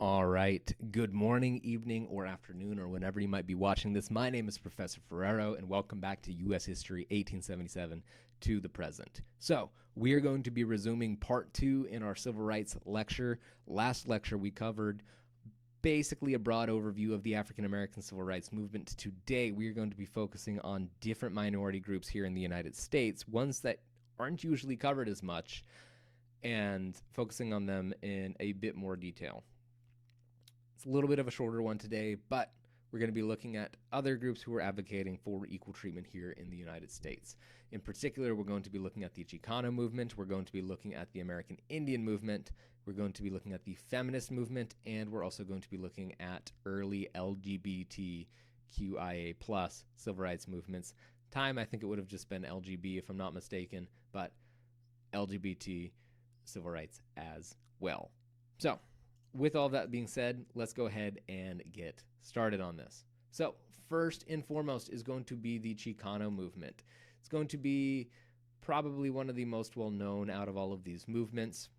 All right. Good morning, evening, or afternoon, or whenever you might be watching this. My name is Professor Ferrero, and welcome back to U.S. History 1877 to the present. So, we are going to be resuming part 2 in our civil rights lecture. Last lecture, we covered basically a broad overview of the African American civil rights movement. Today, we are going to be focusing on different minority groups here in the United States, ones that aren't usually covered as much, and focusing on them in a bit more detail. It's a little bit of a shorter one today, but we're going to be looking at other groups who are advocating for equal treatment here in the United States. In particular, we're going to be looking at the Chicano movement, we're going to be looking at the American Indian movement, we're going to be looking at the feminist movement, and we're also going to be looking at early LGBTQIA plus civil rights movements. I think it would have just been LGB if I'm not mistaken, but LGBT civil rights as well. So, with all that being said, let's go ahead and get started on this. So, first and foremost is going to be the Chicano movement. It's going to be probably one of the most well-known out of all of these movements.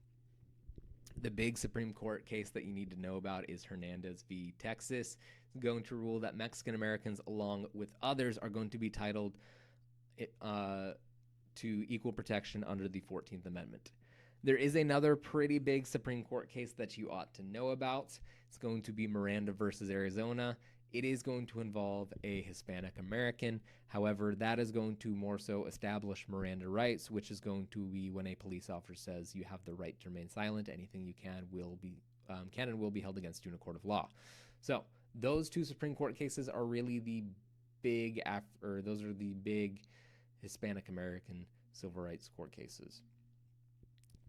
The big Supreme Court case that you need to know about is Hernandez v. Texas. It's going to rule that Mexican Americans, along with others, are going to be entitled to equal protection under the 14th Amendment. There is another pretty big Supreme Court case that you ought to know about. It's going to be Miranda versus Arizona. It is going to involve a Hispanic American. However, that is going to more so establish Miranda rights, which is going to be when a police officer says you have the right to remain silent. Anything you can and will be held against you in a court of law. So those two Supreme Court cases are really the big Hispanic American civil rights court cases.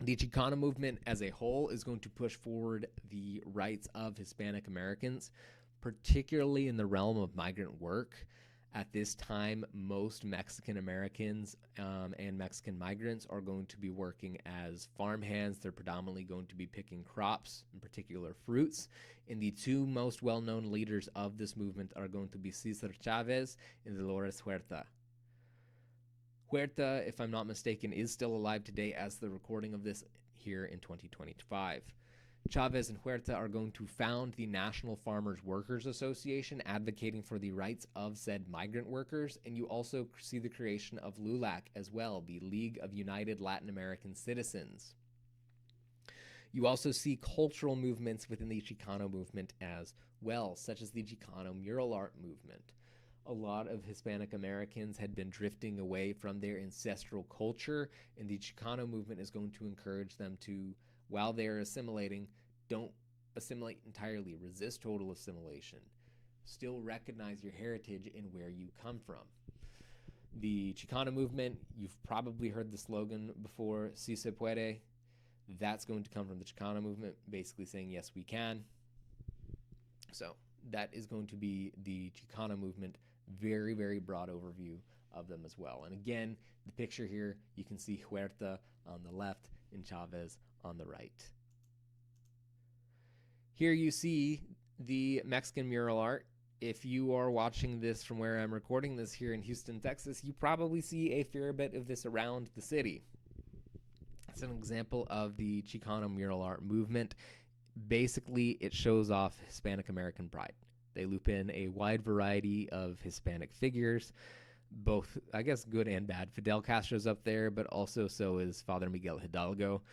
The Chicano movement as a whole is going to push forward the rights of Hispanic Americans, particularly in the realm of migrant work. At this time, most Mexican Americans and Mexican migrants are going to be working as farmhands. They're predominantly going to be picking crops, in particular fruits. And the two most well-known leaders of this movement are going to be Cesar Chavez and Dolores Hurerta. Huerta, if I'm not mistaken, is still alive today as the recording of this here in 2025. Chavez and Huerta are going to found the National Farmers Workers Association, advocating for the rights of said migrant workers, and you also see the creation of LULAC as well, the League of United Latin American Citizens. You also see cultural movements within the Chicano movement as well, such as the Chicano Mural art movement. A lot of Hispanic Americans had been drifting away from their ancestral culture, and the Chicano movement is going to encourage them to, while they're assimilating, don't assimilate entirely, resist total assimilation. Still recognize your heritage and where you come from. The Chicano movement, you've probably heard the slogan before, Si se puede. That's going to come from the Chicano movement, basically saying, yes, we can. So that is going to be the Chicano movement. Very, very broad overview of them as well. And again, the picture here, you can see Huerta on the left and Chavez on the right. Here you see the Mexican mural art. If you are watching this from where I'm recording this here in Houston, Texas, you probably see a fair bit of this around the city. It's an example of the Chicano mural art movement. Basically, it shows off Hispanic American pride. They loop in a wide variety of Hispanic figures, both, I guess, good and bad. Fidel Castro's up there, but also so is Father Miguel Hidalgo.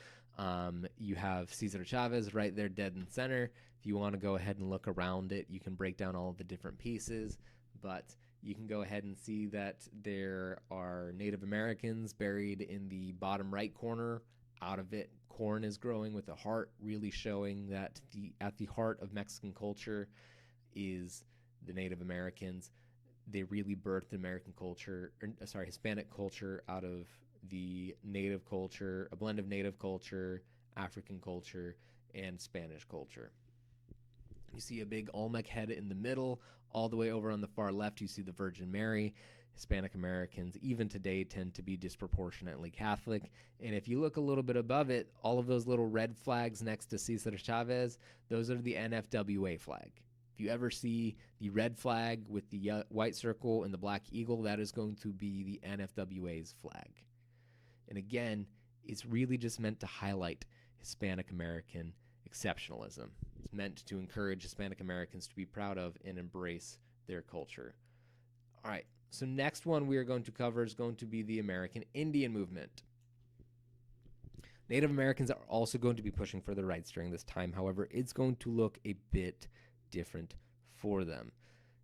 You have Cesar Chavez right there dead in center. If you want to go ahead and look around it, you can break down all of the different pieces, but you can go ahead and see that there are Native Americans buried in the bottom right corner. Out of it, corn is growing with a heart, really showing that at the heart of Mexican culture is the Native Americans. They really birthed Hispanic culture out of the native culture, a blend of native culture, African culture, and Spanish culture. You see a big Olmec head in the middle. All the way over on the far left, you see the Virgin Mary. Hispanic Americans, even today, tend to be disproportionately Catholic. And if you look a little bit above it, all of those little red flags next to Cesar Chavez, those are the NFWA flag. If you ever see the red flag with the white circle and the black eagle, that is going to be the NFWA's flag. And again, it's really just meant to highlight Hispanic American exceptionalism. It's meant to encourage Hispanic Americans to be proud of and embrace their culture. All right, so next one we are going to cover is going to be the American Indian movement. Native Americans are also going to be pushing for their rights during this time. However, it's going to look a bit different for them.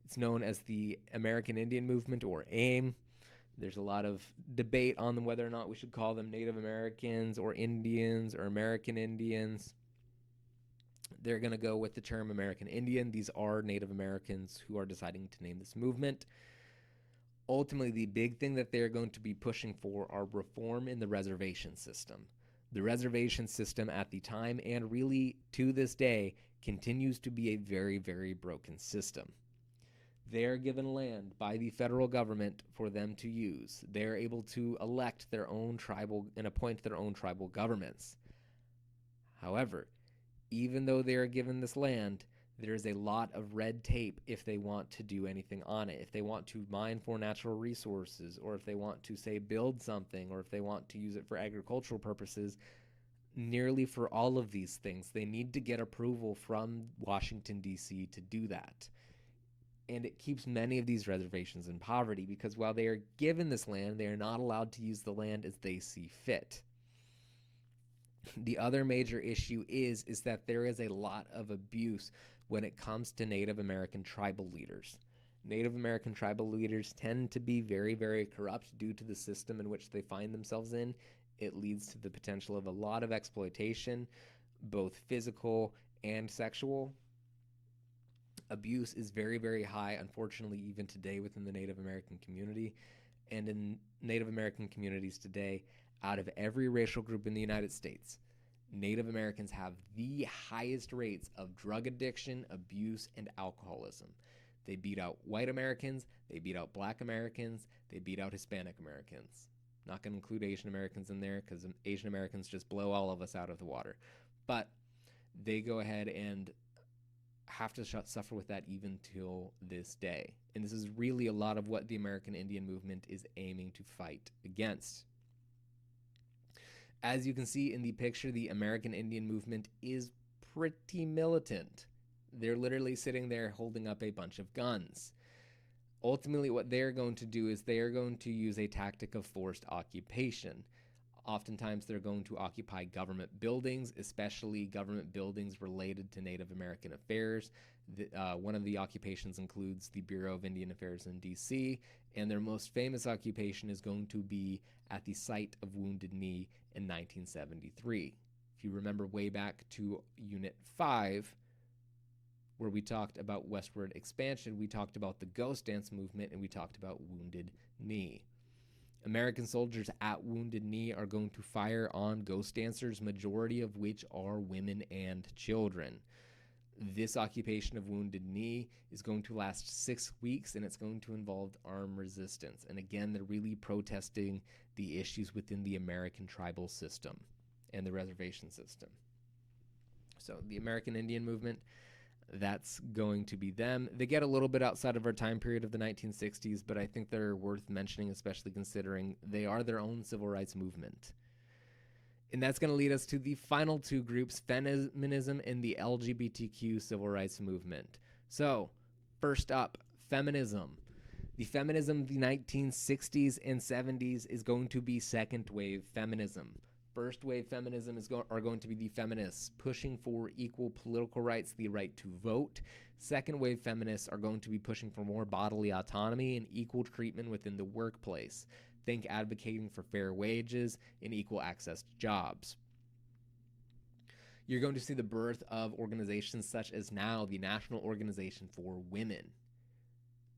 It's known as the American Indian Movement, or AIM. There's a lot of debate on whether or not we should call them Native Americans or Indians or American Indians. They're going to go with the term American Indian. These are Native Americans who are deciding to name this movement. Ultimately, the big thing that they're going to be pushing for are reform in the reservation system. The reservation system at the time, and really to this day, continues to be a very, very broken system. They're given land by the federal government for them to use. They're able to elect their own tribal and appoint their own tribal governments. However, even though they are given this land, there is a lot of red tape if they want to do anything on it. If they want to mine for natural resources, or if they want to, say, build something, or if they want to use it for agricultural purposes, nearly for all of these things, they need to get approval from Washington, D.C. to do that. And it keeps many of these reservations in poverty because while they are given this land, they are not allowed to use the land as they see fit. The other major issue is that there is a lot of abuse when it comes to Native American tribal leaders. Native American tribal leaders tend to be very, very corrupt due to the system in which they find themselves in. It leads to the potential of a lot of exploitation, both physical and sexual. Abuse is very, very high, unfortunately, even today within the Native American community. And in Native American communities today, out of every racial group in the United States, Native Americans have the highest rates of drug addiction, abuse, and alcoholism. They beat out white Americans, they beat out black Americans, they beat out Hispanic Americans. Not going to include Asian Americans in there because Asian Americans just blow all of us out of the water. But they go ahead and have to suffer with that even till this day. And this is really a lot of what the American Indian movement is aiming to fight against. As you can see in the picture, the American Indian movement is pretty militant. They're literally sitting there holding up a bunch of guns. Ultimately, what they're going to do is they are going to use a tactic of forced occupation. Oftentimes, they're going to occupy government buildings, especially government buildings related to Native American affairs. One of the occupations includes the Bureau of Indian Affairs in D.C., and their most famous occupation is going to be at the site of Wounded Knee in 1973. If you remember way back to Unit 5, where we talked about westward expansion, we talked about the Ghost Dance movement, and we talked about Wounded Knee. American soldiers at Wounded Knee are going to fire on ghost dancers, majority of which are women and children. This occupation of Wounded Knee is going to last 6 weeks, and it's going to involve armed resistance. And again, they're really protesting the issues within the American tribal system and the reservation system. So the American Indian movement, that's going to be them. They get a little bit outside of our time period of the 1960s, but I think they're worth mentioning, especially considering they are their own civil rights movement. And that's going to lead us to the final two groups, feminism and the LGBTQ civil rights movement. So, first up, feminism. The feminism of the 1960s and 70s is going to be second wave feminism. First wave feminism are going to be the feminists pushing for equal political rights, the right to vote. Second wave feminists are going to be pushing for more bodily autonomy and equal treatment within the workplace. Think advocating for fair wages and equal access to jobs. You're going to see the birth of organizations such as now the National Organization for Women.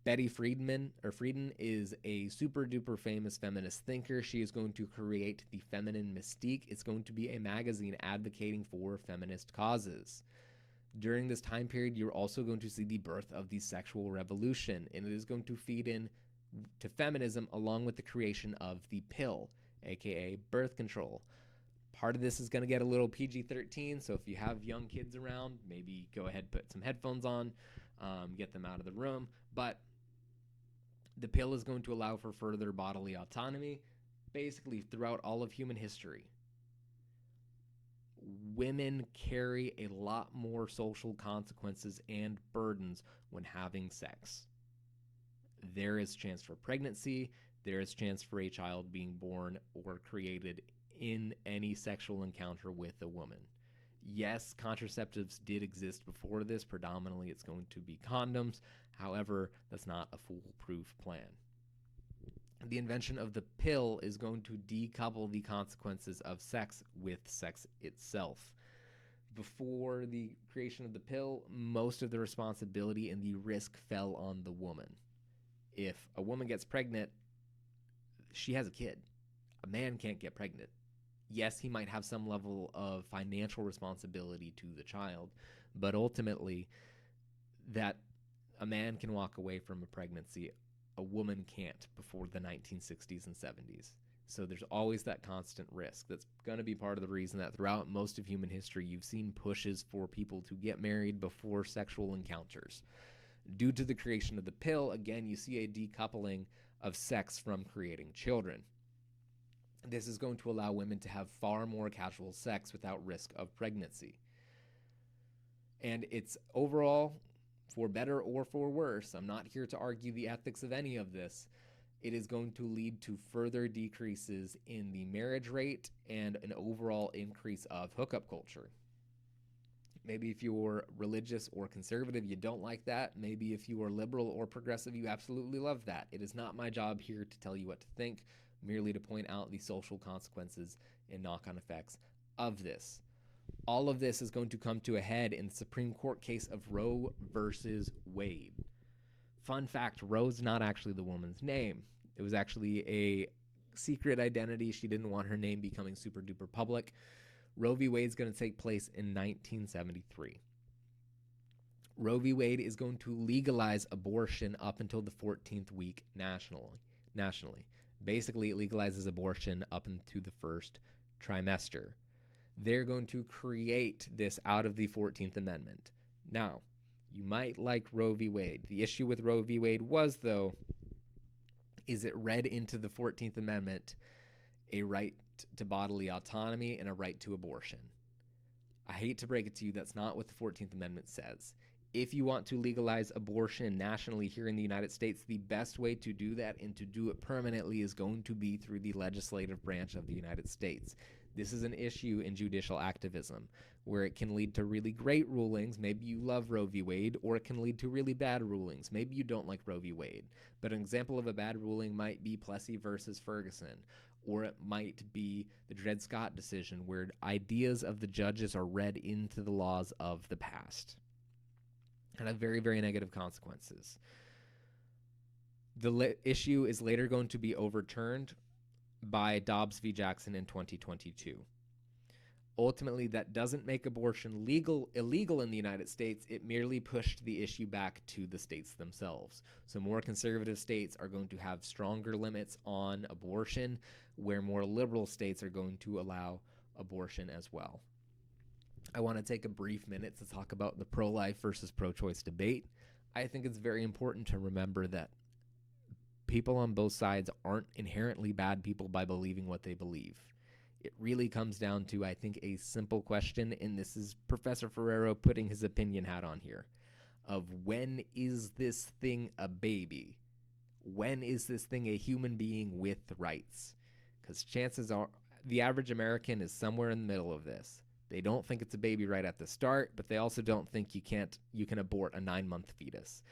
Betty Freidan is a super duper famous feminist thinker. She is going to create the Feminine Mystique. It's going to be a magazine advocating for feminist causes. During this time period, you're also going to see the birth of the sexual revolution, and it is going to feed in to feminism along with the creation of the pill, aka birth control. Part of this is going to get a little PG-13, so if you have young kids around, maybe go ahead, put some headphones on, get them out of the room. But the pill is going to allow for further bodily autonomy, basically throughout all of human history. women carry a lot more social consequences and burdens when having sex. There is chance for pregnancy, there is chance for a child being born or created in any sexual encounter with a woman. Yes, contraceptives did exist before this. Predominantly, it's going to be condoms. However, that's not a foolproof plan. The invention of the pill is going to decouple the consequences of sex with sex itself. Before the creation of the pill, most of the responsibility and the risk fell on the woman. If a woman gets pregnant, she has a kid. A man can't get pregnant. Yes, he might have some level of financial responsibility to the child, but ultimately, that a man can walk away from a pregnancy, a woman can't before the 1960s and 70s. So there's always that constant risk. That's going to be part of the reason that throughout most of human history, you've seen pushes for people to get married before sexual encounters. Due to the creation of the pill, again, you see a decoupling of sex from creating children. This is going to allow women to have far more casual sex without risk of pregnancy. And it's overall, for better or for worse, I'm not here to argue the ethics of any of this, it is going to lead to further decreases in the marriage rate and an overall increase of hookup culture. Maybe if you're religious or conservative, you don't like that. Maybe if you are liberal or progressive, you absolutely love that. It is not my job here to tell you what to think, merely to point out the social consequences and knock-on effects of this. All of this is going to come to a head in the Supreme Court case of Roe versus Wade. Fun fact, Roe's not actually the woman's name. It was actually a secret identity. She didn't want her name becoming super duper public. Roe v. Wade is going to take place in 1973. Roe v. Wade is going to legalize abortion up until the 14th week nationally. Basically, it legalizes abortion up into the first trimester. They're going to create this out of the 14th Amendment. Now, you might like Roe v. Wade. The issue with Roe v. Wade was, though, is it read into the 14th Amendment a right to bodily autonomy and a right to abortion. I hate to break it to you, that's not what the 14th Amendment says. If you want to legalize abortion nationally here in the United States, the best way to do that and to do it permanently is going to be through the legislative branch of the United States. This is an issue in judicial activism where it can lead to really great rulings. Maybe you love Roe v. Wade, or it can lead to really bad rulings. Maybe you don't like Roe v. Wade, but an example of a bad ruling might be Plessy versus Ferguson, or it might be the Dred Scott decision where ideas of the judges are read into the laws of the past and have very, very negative consequences. The issue is later going to be overturned by Dobbs v. Jackson in 2022. Ultimately, that doesn't make abortion illegal in the United States. It merely pushed the issue back to the states themselves. So more conservative states are going to have stronger limits on abortion, where more liberal states are going to allow abortion as well. I want to take a brief minute to talk about the pro-life versus pro-choice debate. I think it's very important to remember that people on both sides aren't inherently bad people by believing what they believe. It really comes down to, I think, a simple question, and this is Professor Ferrero putting his opinion hat on here, of when is this thing a baby? When is this thing a human being with rights? Because chances are the average American is somewhere in the middle of this. They don't think it's a baby right at the start, but they also don't think you can abort a 9-month fetus.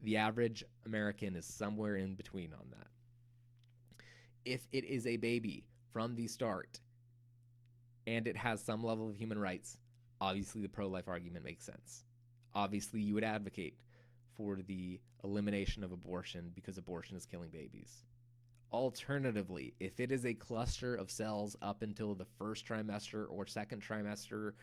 The average American is somewhere in between on that. If it is a baby from the start and it has some level of human rights, obviously the pro-life argument makes sense. Obviously you would advocate for the elimination of abortion because abortion is killing babies. Alternatively, if it is a cluster of cells up until the first trimester or second trimester,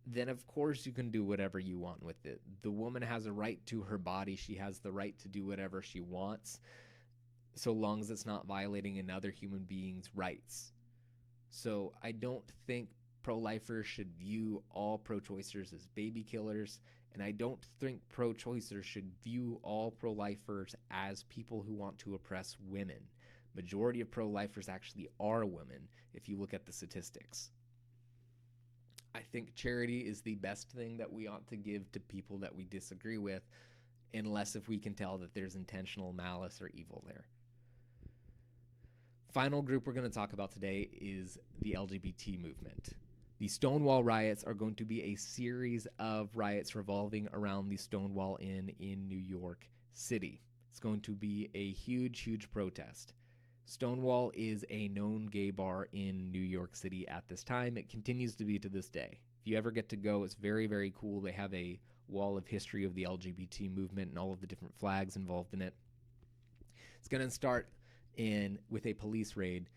then of course you can do whatever you want with it. The woman has a right to her body. She has the right to do whatever she wants, so long as it's not violating another human being's rights. So I don't think pro-lifers should view all pro-choicers as baby killers, and I don't think pro-choicers should view all pro-lifers as people who want to oppress women. Majority of pro-lifers actually are women if you look at the statistics. I think charity is the best thing that we ought to give to people that we disagree with, unless if we can tell that there's intentional malice or evil there. Final group we're going to talk about today is the LGBT movement. The Stonewall riots are going to be a series of riots revolving around the Stonewall Inn in New York City. It's going to be a huge, huge protest. Stonewall is a known gay bar in New York City at this time. It continues to be to this day. If you ever get to go, it's very, very cool. They have a wall of history of the LGBT movement and all of the different flags involved in it. It's going to start with a police raid.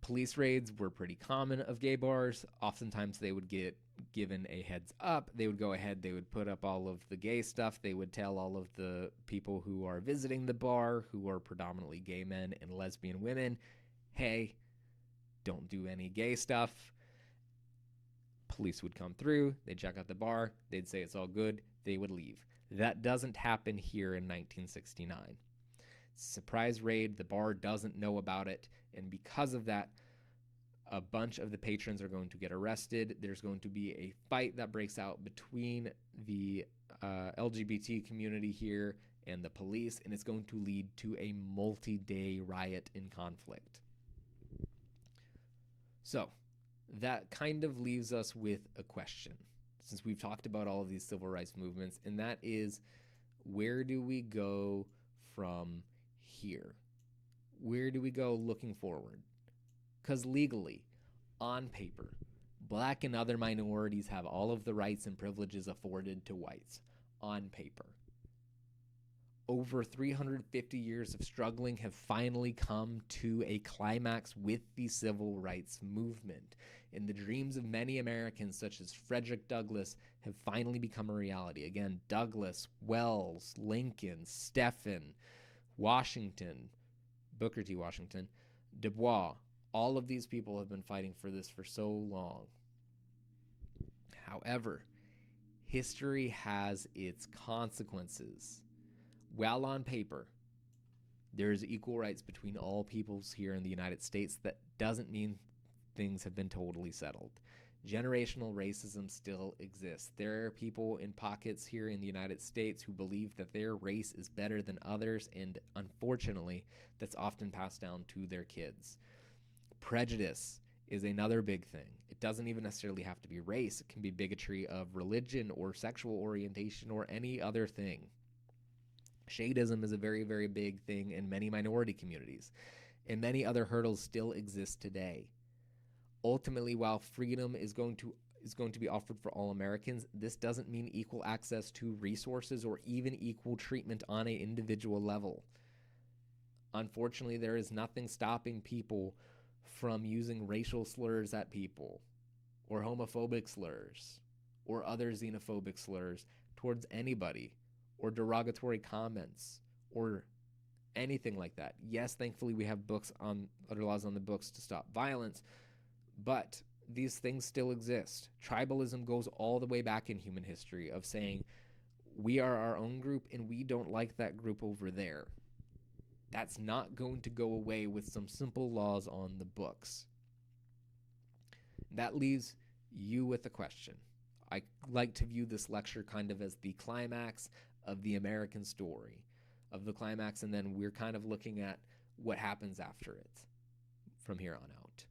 Police raids were pretty common of gay bars. Oftentimes they would get given a heads up. They would go ahead, they would put up all of the gay stuff. They would tell all of the people who are visiting the bar, who are predominantly gay men and lesbian women, hey, don't do any gay stuff. Police would come through, they'd check out the bar, they'd say it's all good, they would leave. That doesn't happen here in 1969. Surprise raid, the bar doesn't know about it, and because of that, a bunch of the patrons are going to get arrested. There's going to be a fight that breaks out between the LGBT community here and the police, and it's going to lead to a multi-day riot and conflict. So that kind of leaves us with a question, since we've talked about all of these civil rights movements, and that is, where do we go from here? Where do we go looking forward? Because legally, on paper, black and other minorities have all of the rights and privileges afforded to whites. On paper. Over 350 years of struggling have finally come to a climax with the civil rights movement, and the dreams of many Americans, such as Frederick Douglass, have finally become a reality. Again, Douglass, Wells, Lincoln, Stephen, Washington, Booker T. Washington, Du Bois, all of these people have been fighting for this for so long. However, history has its consequences. While on paper, there's equal rights between all peoples here in the United States, that doesn't mean things have been totally settled. Generational racism still exists. There are people in pockets here in the United States who believe that their race is better than others, and unfortunately, that's often passed down to their kids. Prejudice is another big thing. It doesn't even necessarily have to be race. It can be bigotry of religion or sexual orientation or any other thing. Shadeism is a very, very big thing in many minority communities, and many other hurdles still exist today. Ultimately, while freedom is going to be offered for all Americans, this doesn't mean equal access to resources or even equal treatment on an individual level. Unfortunately, there is nothing stopping people from using racial slurs at people, or homophobic slurs, or other xenophobic slurs towards anybody, or derogatory comments, or anything like that. Yes, thankfully we have other laws on the books to stop violence, but these things still exist. Tribalism goes all the way back in human history, of saying we are our own group and we don't like that group over there. That's not going to go away with some simple laws on the books. That leaves you with a question. I like to view this lecture kind of as the climax of the American story, and then we're kind of looking at what happens after it from here on out.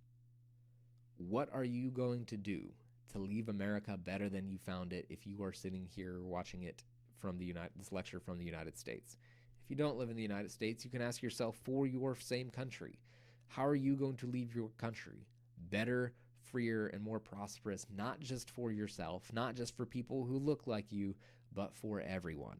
What are you going to do to leave America better than you found it if you are sitting here watching it from this lecture from the United States? If you don't live in the United States, you can ask yourself, for your same country, how are you going to leave your country better, freer, and more prosperous, not just for yourself, not just for people who look like you, but for everyone?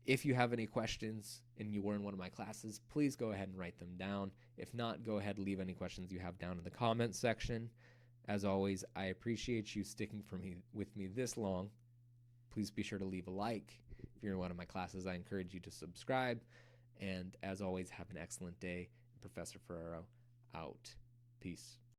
If you have any questions and you were in one of my classes, please go ahead and write them down. If not, go ahead and leave any questions you have down in the comments section. As always, I appreciate you sticking with me this long. Please be sure to leave a like. If you're in one of my classes, I encourage you to subscribe. And as always, have an excellent day. Professor Ferrero out. Peace.